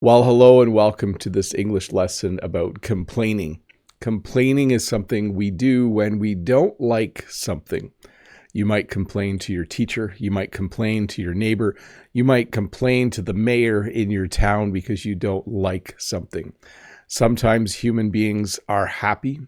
Well, hello and welcome to this English lesson about complaining. Complaining is something we do when we don't like something. You might complain to your teacher, you might complain to your neighbor, you might complain to the mayor in your town because you don't like something. Sometimes human beings are happy.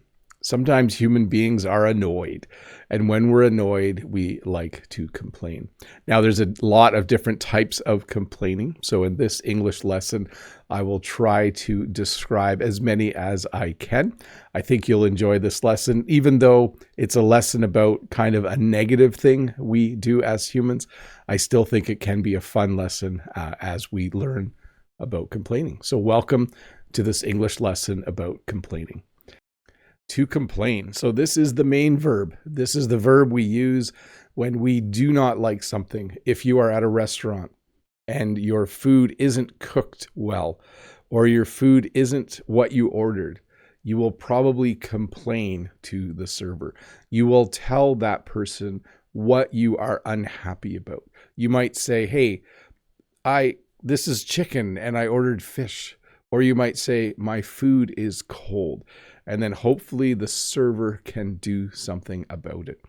Sometimes human beings are annoyed. And when we're annoyed, we like to complain. Now, there's a lot of different types of complaining. So in this English lesson, I will try to describe as many as I can. I think you'll enjoy this lesson, even though it's a lesson about kind of a negative thing we do as humans. I still think it can be a fun lesson as we learn about complaining. So welcome to this English lesson about complaining. To complain. So this is the main verb. This is the verb we use when we do not like something. If you are at a restaurant and your food isn't cooked well, or your food isn't what you ordered, you will probably complain to the server. You will tell that person what you are unhappy about. You might say, "Hey, this is chicken and I ordered fish." Or you might say, "My food is cold." And then hopefully the server can do something about it.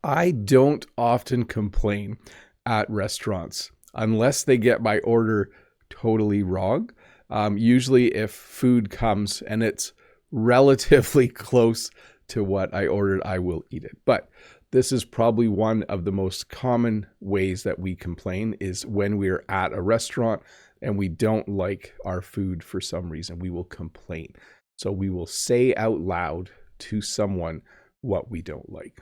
I don't often complain at restaurants unless they get my order totally wrong. Usually if food comes and it's relatively close to what I ordered, I will eat it. But this is probably one of the most common ways that we complain is when we're at a restaurant and we don't like our food for some reason. We will complain. So we will say out loud to someone what we don't like.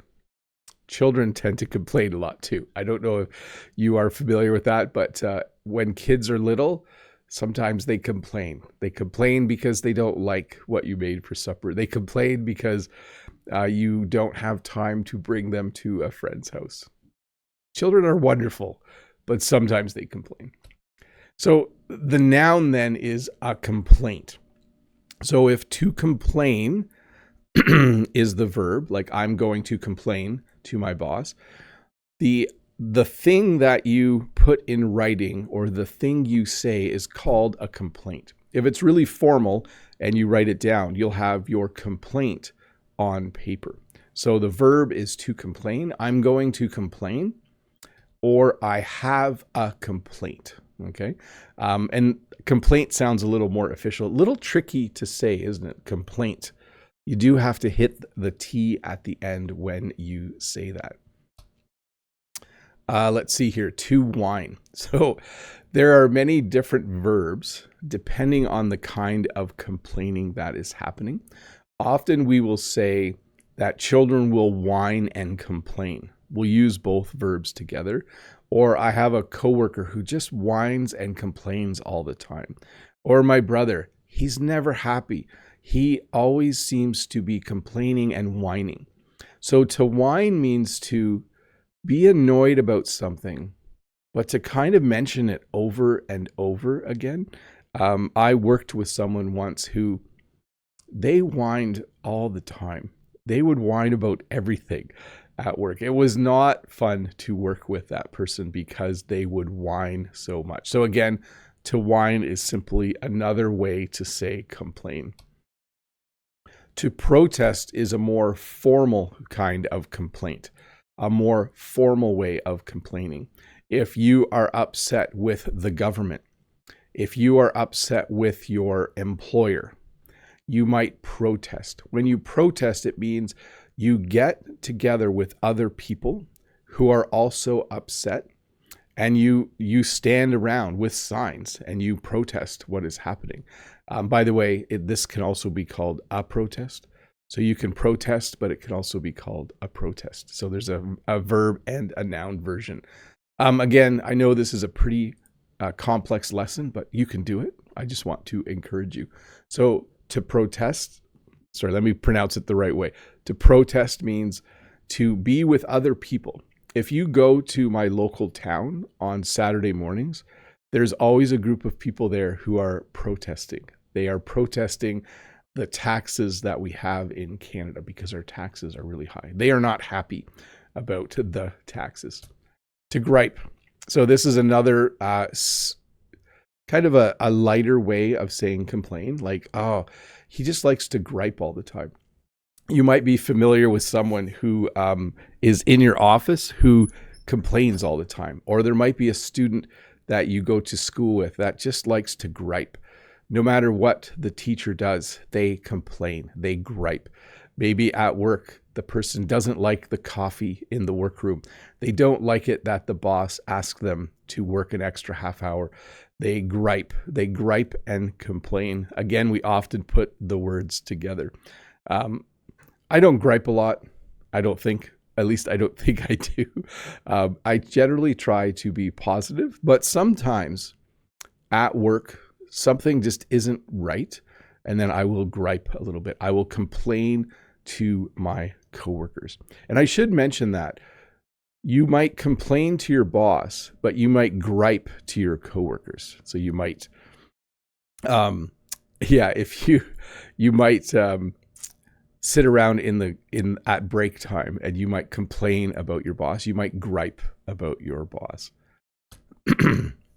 Children tend to complain a lot too. I don't know if you are familiar with that, but when kids are little, sometimes they complain. They complain because they don't like what you made for supper. They complain because you don't have time to bring them to a friend's house. Children are wonderful, but sometimes they complain. So the noun then is a complaint. So if to complain is the verb, like I'm going to complain to my boss, the thing that you put in writing or the thing you say is called a complaint. If it's really formal and you write it down, you'll have your complaint on paper. So the verb is to complain. I'm going to complain, or I have a complaint. Okay. And complaint sounds a little more official, a little tricky to say, isn't it? Complaint. You do have to hit the T at the end when you say that. Let's see here, to whine. So there are many different verbs depending on the kind of complaining that is happening. Often we will say that children will whine and complain. We'll use both verbs together. Or I have a coworker who just whines and complains all the time. Or my brother, he's never happy. He always seems to be complaining and whining. So to whine means to be annoyed about something, but to kind of mention it over and over again. I worked with someone once who they whined all the time. They would whine about everything at work. It was not fun to work with that person because they would whine so much. So again, to whine is simply another way to say complain. To protest is a more formal kind of complaint, a more formal way of complaining. If you are upset with the government, if you are upset with your employer, you might protest. When you protest, it means you get together with other people who are also upset, and you stand around with signs and you protest what is happening. By the way, this can also be called a protest. So you can protest, but it can also be called a protest. So there's a verb and a noun version. Again, I know this is a pretty complex lesson, but you can do it. I just want to encourage you. So to protest, let me pronounce it the right way. To protest means to be with other people. If you go to my local town on Saturday mornings, there's always a group of people there who are protesting. They are protesting the taxes that we have in Canada because our taxes are really high. They are not happy about the taxes. To gripe. So this is another kind of a lighter way of saying complain, like, oh, he just likes to gripe all the time. You might be familiar with someone who is in your office who complains all the time. Or there might be a student that you go to school with that just likes to gripe. No matter what the teacher does, they complain, they gripe. Maybe at work, the person doesn't like the coffee in the workroom. They don't like it that the boss asked them to work an extra half hour. They gripe and complain. Again, we often put the words together. I don't gripe a lot. I don't think I do. I generally try to be positive, but sometimes at work, something just isn't right. And then I will gripe a little bit. I will complain to my coworkers. And I should mention that you might complain to your boss, but you might gripe to your coworkers. So you might, if you might sit around at break time and you might complain about your boss. You might gripe about your boss.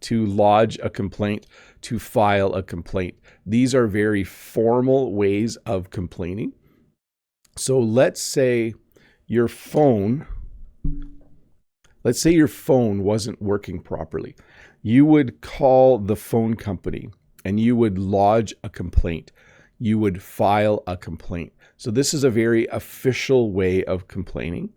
To lodge a complaint, to file a complaint. These are very formal ways of complaining. So let's say your phone wasn't working properly. You would call the phone company and you would lodge a complaint. You would file a complaint. So this is a very official way of complaining.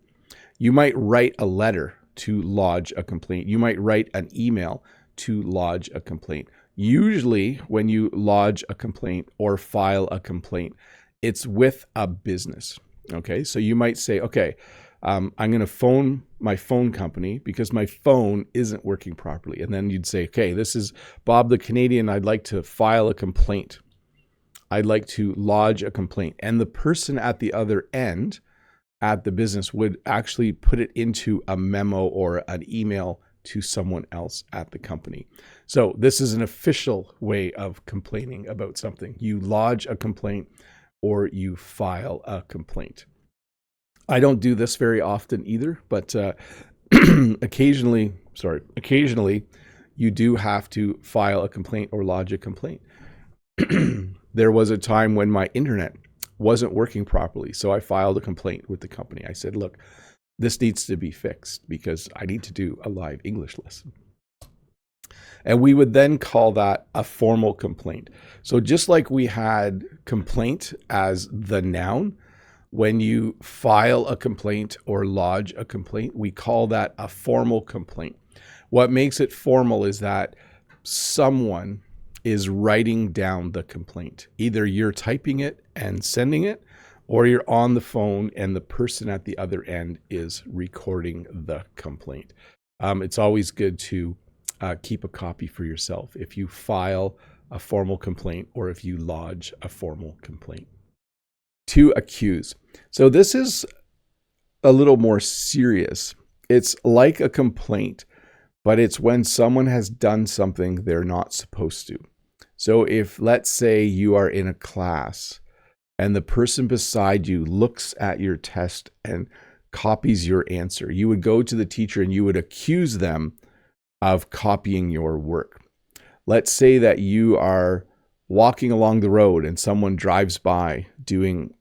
You might write a letter to lodge a complaint. You might write an email to lodge a complaint. Usually when you lodge a complaint or file a complaint, it's with a business. Okay, so you might say, okay, I'm going to phone my phone company because my phone isn't working properly. And then you'd say, okay, this is Bob the Canadian. I'd like to file a complaint. I'd like to lodge a complaint. And the person at the other end at the business would actually put it into a memo or an email to someone else at the company. So this is an official way of complaining about something. You lodge a complaint or you file a complaint. I don't do this very often either, but occasionally you do have to file a complaint or lodge a complaint. There was a time when my internet wasn't working properly, so I filed a complaint with the company. I said, look, this needs to be fixed because I need to do a live English lesson. And we would then call that a formal complaint. So just like we had complaint as the noun, when you file a complaint or lodge a complaint, we call that a formal complaint. What makes it formal is that someone is writing down the complaint. Either you're typing it and sending it, or you're on the phone and the person at the other end is recording the complaint. It's always good to keep a copy for yourself if you file a formal complaint or if you lodge a formal complaint. To accuse. So this is a little more serious. It's like a complaint, but it's when someone has done something they're not supposed to. So if, let's say, you are in a class and the person beside you looks at your test and copies your answer, you would go to the teacher and you would accuse them of copying your work. Let's say that you are walking along the road and someone drives by doing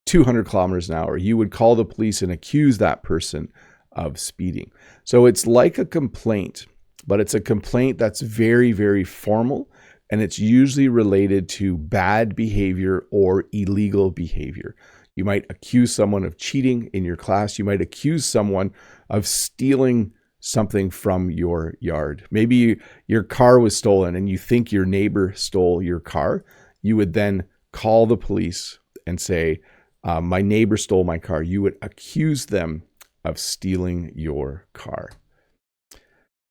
200 kilometers an hour. You would call the police and accuse that person of speeding. So it's like a complaint, but it's a complaint that's very, very formal, and it's usually related to bad behavior or illegal behavior. You might accuse someone of cheating in your class. You might accuse someone of stealing something from your yard. Maybe your car was stolen and you think your neighbor stole your car. You would then call the police and say, my neighbor stole my car. You would accuse them of stealing your car.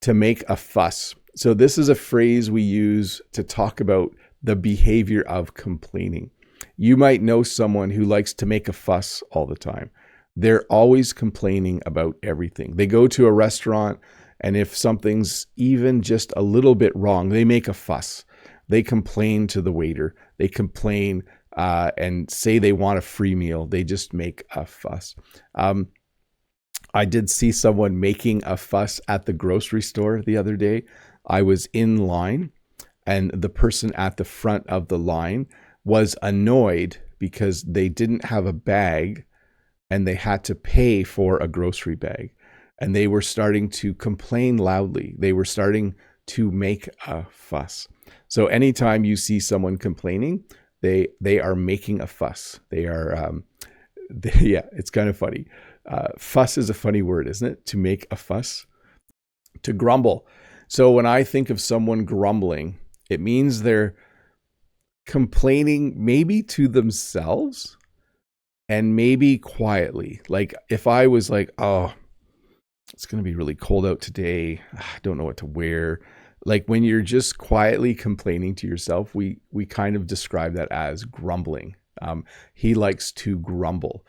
To make a fuss. So this is a phrase we use to talk about the behavior of complaining. You might know someone who likes to make a fuss all the time. They're always complaining about everything. They go to a restaurant, and if something's even just a little bit wrong, they make a fuss. They complain to the waiter. They complain and say they want a free meal. They just make a fuss. I did see someone making a fuss at the grocery store the other day. I was in line and the person at the front of the line was annoyed because they didn't have a bag and they had to pay for a grocery bag. And they were starting to complain loudly. They were starting to make a fuss. So anytime you see someone complaining, they are making a fuss. They are, yeah, it's kind of funny. Fuss is a funny word, isn't it? To make a fuss. To grumble. So when I think of someone grumbling, it means they're complaining maybe to themselves and maybe quietly. Like if I was like, oh, it's going to be really cold out today, I don't know what to wear. Like when you're just quietly complaining to yourself, we kind of describe that as grumbling. He likes to grumble.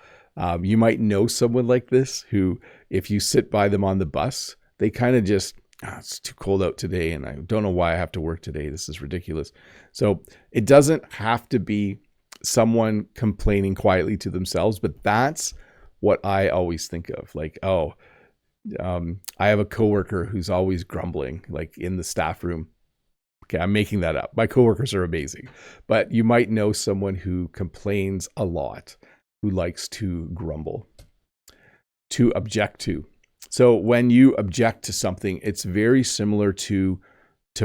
You might know someone like this who, if you sit by them on the bus, they kind of just, it's too cold out today and I don't know why I have to work today. This is ridiculous. So it doesn't have to be someone complaining quietly to themselves, but that's what I always think of. Like, oh, I have a coworker who's always grumbling, like in the staff room. Okay, I'm making that up. My coworkers are amazing, but you might know someone who complains a lot, who likes to grumble. To object to. So when you object to something, it's very similar to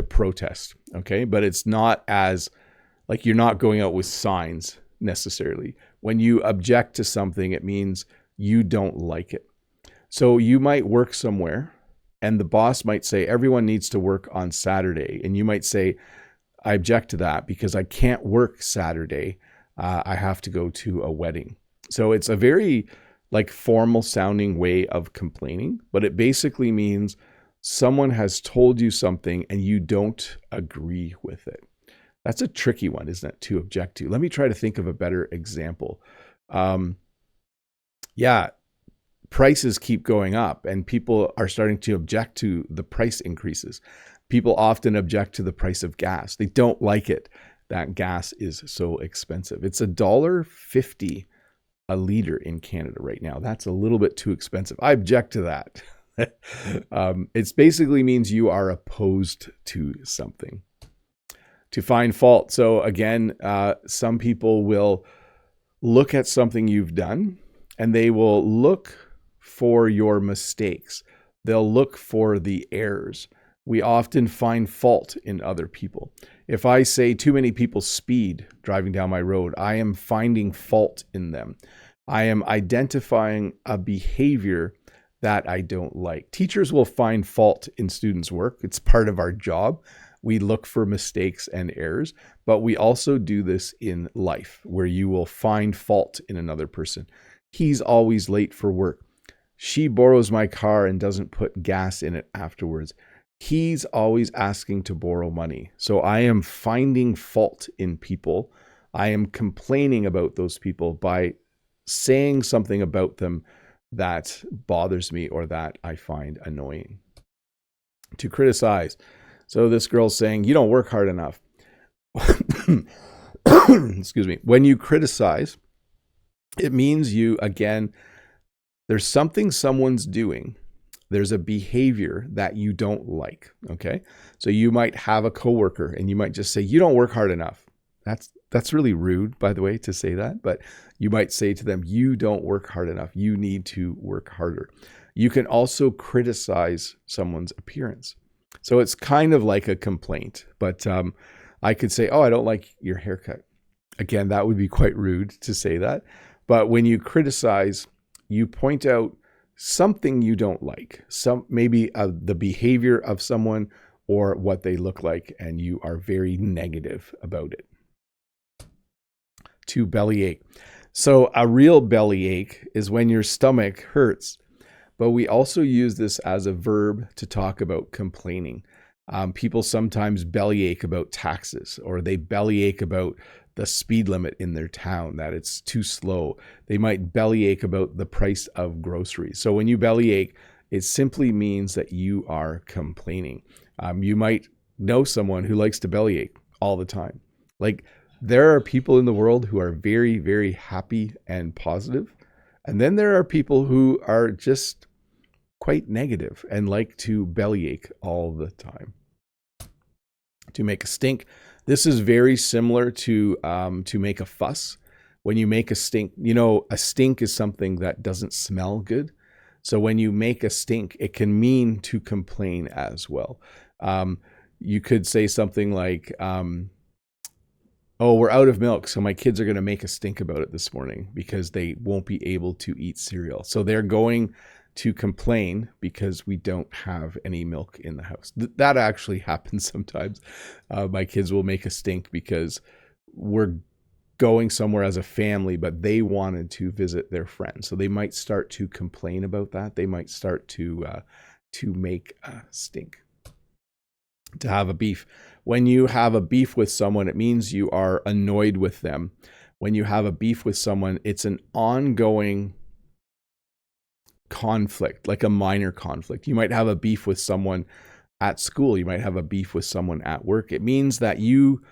protest, okay? But it's not as, like you're not going out with signs necessarily. When you object to something, it means you don't like it. So you might work somewhere and the boss might say, everyone needs to work on Saturday. And you might say, I object to that because I can't work Saturday. I have to go to a wedding. So it's a very like formal sounding way of complaining, but it basically means someone has told you something and you don't agree with it. That's a tricky one, isn't it, to object to? Let me try to think of a better example. Prices keep going up and people are starting to object to the price increases. People often object to the price of gas. They don't like it that gas is so expensive. It's $1.50 a liter in Canada right now. That's a little bit too expensive. I object to that. It basically means you are opposed to something. To find fault. So again, some people will look at something you've done and they will look for your mistakes. They'll look for the errors. We often find fault in other people. If I say too many people speed driving down my road, I am finding fault in them. I am identifying a behavior that I don't like. Teachers will find fault in students' work. It's part of our job. We look for mistakes and errors, but we also do this in life where you will find fault in another person. He's always late for work. She borrows my car and doesn't put gas in it afterwards. He's always asking to borrow money. So I am finding fault in people. I am complaining about those people by saying something about them that bothers me or that I find annoying. To criticize. So this girl's saying, you don't work hard enough. Excuse me. When you criticize, it means you, again, there's something someone's doing. There's a behavior that you don't like, okay? So you might have a coworker and you might just say, you don't work hard enough. That's really rude, by the way, to say that, but you might say to them, you don't work hard enough. You need to work harder. You can also criticize someone's appearance. So it's kind of like a complaint, but I could say, oh, I don't like your haircut. Again, that would be quite rude to say that. But when you criticize, you point out something you don't like, maybe the behavior of someone or what they look like, and you are very negative about it. To bellyache. So a real bellyache is when your stomach hurts, but we also use this as a verb to talk about complaining. People sometimes bellyache about taxes, or they bellyache about the speed limit in their town, that it's too slow. They might bellyache about the price of groceries. So when you bellyache, it simply means that you are complaining. You might know someone who likes to bellyache all the time. Like there are people in the world who are very, very happy and positive. And then there are people who are just quite negative and like to bellyache all the time. To make a stink. This is very similar to make a fuss. When you make a stink, a stink is something that doesn't smell good. So when you make a stink, it can mean to complain as well. You could say something like, oh, we're out of milk, so my kids are going to make a stink about it this morning because they won't be able to eat cereal. So they're going to complain because we don't have any milk in the house. That actually happens sometimes. My kids will make a stink because we're going somewhere as a family, but they wanted to visit their friends. So they might start to complain about that. They might start to make a stink. To have a beef. When you have a beef with someone, it means you are annoyed with them. When you have a beef with someone, it's an ongoing conflict, like a minor conflict. You might have a beef with someone at school. You might have a beef with someone at work. It means that you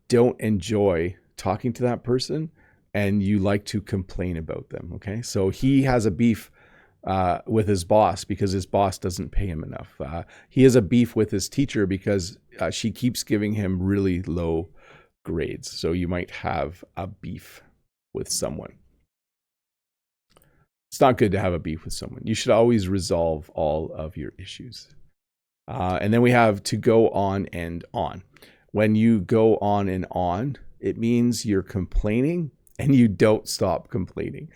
don't enjoy talking to that person and you like to complain about them. Okay. So he has a beef with his boss because his boss doesn't pay him enough. He has a beef with his teacher because she keeps giving him really low grades. So you might have a beef with someone. It's not good to have a beef with someone. You should always resolve all of your issues. And then we have to go on and on. When you go on and on, it means you're complaining and you don't stop complaining.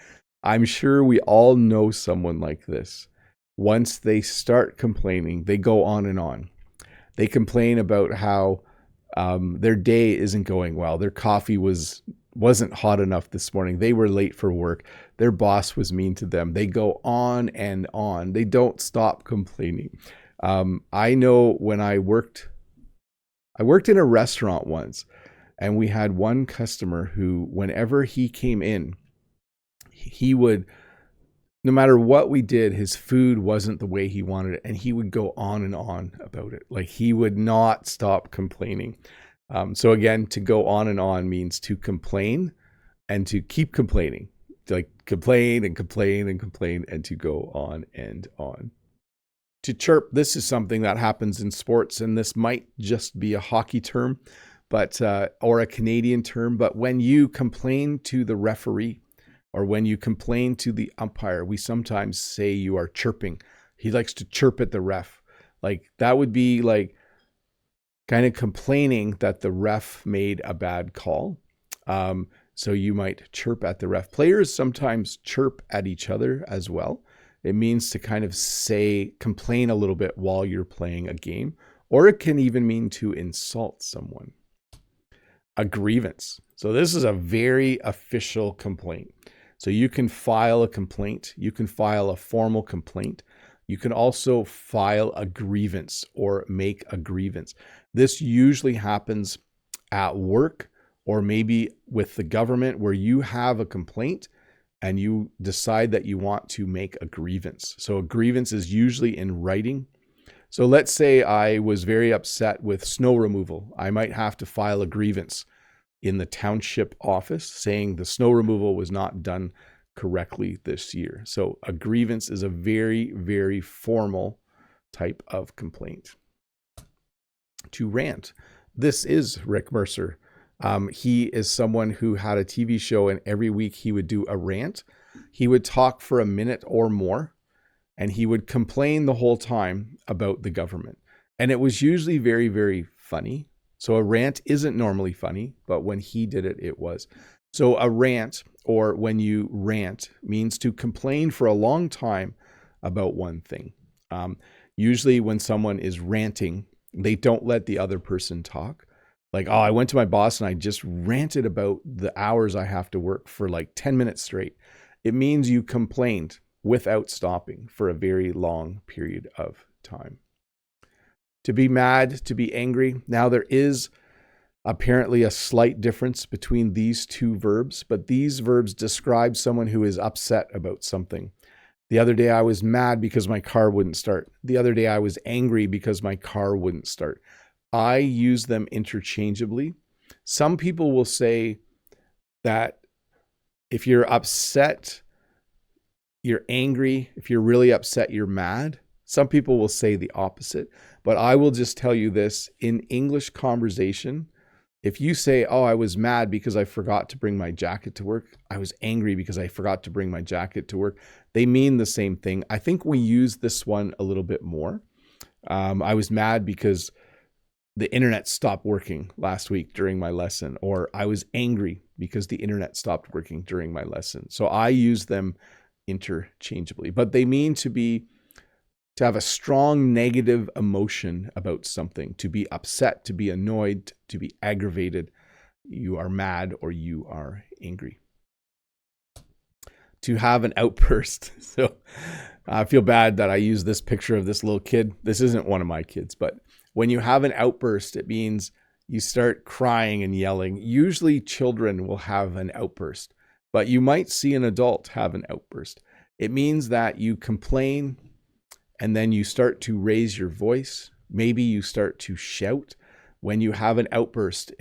I'm sure we all know someone like this. Once they start complaining, they go on and on. They complain about how their day isn't going well. Their coffee wasn't hot enough this morning. They were late for work. Their boss was mean to them. They go on and on. They don't stop complaining. I know when I worked in a restaurant once, and we had one customer who, whenever he came in, he would, no matter what we did, his food wasn't the way he wanted it. And he would go on and on about it. Like, he would not stop complaining. So again, to go on and on means to complain and to keep complaining. Like, complain and complain and complain and to go on and on. To chirp, this is something that happens in sports, and this might just be a hockey term, but or a Canadian term. But when you complain to the referee, or when you complain to the umpire, we sometimes say you are chirping. He likes to chirp at the ref. Like, that would be like kind of complaining that the ref made a bad call. So you might chirp at the ref. Players sometimes chirp at each other as well. It means to kind of complain a little bit while you're playing a game, or it can even mean to insult someone. A grievance. So this is a very official complaint. So you can file a complaint. You can file a formal complaint. You can also file a grievance or make a grievance. This usually happens at work or maybe with the government, where you have a complaint and you decide that you want to make a grievance. So a grievance is usually in writing. So let's say I was very upset with snow removal. I might have to file a grievance in the township office saying the snow removal was not done correctly this year. So a grievance is a very, very formal type of complaint. To rant. This is Rick Mercer. He is someone who had a TV show, and every week he would do a rant. He would talk for a minute or more, and he would complain the whole time about the government. And it was usually very, very funny. So a rant isn't normally funny, but when he did it, it was. So a rant, or when you rant, means to complain for a long time about one thing. Usually when someone is ranting, they don't let the other person talk. Like, oh, I went to my boss and I just ranted about the hours I have to work for like 10 minutes straight. It means you complained without stopping for a very long period of time. To be mad, to be angry. Now, there is apparently a slight difference between these two verbs, but these verbs describe someone who is upset about something. The other day I was mad because my car wouldn't start. The other day I was angry because my car wouldn't start. I use them interchangeably. Some people will say that if you're upset, you're angry. If you're really upset, you're mad. Some people will say the opposite, but I will just tell you this: in English conversation, if you say, oh, I was mad because I forgot to bring my jacket to work, I was angry because I forgot to bring my jacket to work, they mean the same thing. I think we use this one a little bit more. I was mad because the internet stopped working last week during my lesson, or I was angry because the internet stopped working during my lesson. So I use them interchangeably, but they mean to have a strong negative emotion about something, to be upset, to be annoyed, to be aggravated. You are mad or you are angry. To have an outburst. So I feel bad that I use this picture of this little kid. This isn't one of my kids, but when you have an outburst, it means you start crying and yelling. Usually children will have an outburst, but you might see an adult have an outburst. It means that you complain and then you start to raise your voice. Maybe you start to shout. When you have an outburst,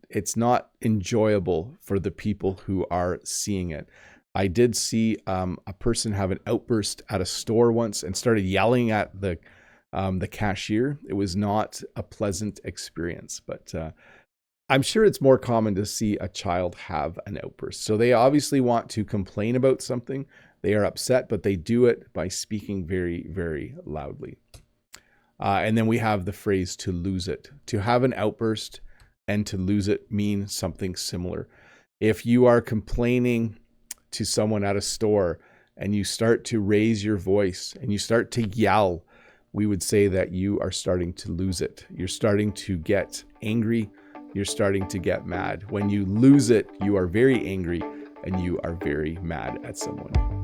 it's not enjoyable for the people who are seeing it. I did see a person have an outburst at a store once and started yelling at the cashier. It was not a pleasant experience, but I'm sure it's more common to see a child have an outburst. So they obviously want to complain about something. They are upset, but they do it by speaking very, very loudly. And then we have the phrase to lose it. To have an outburst and to lose it mean something similar. If you are complaining to someone at a store and you start to raise your voice and you start to yell, we would say that you are starting to lose it. You're starting to get angry. You're starting to get mad. When you lose it, you are very angry and you are very mad at someone.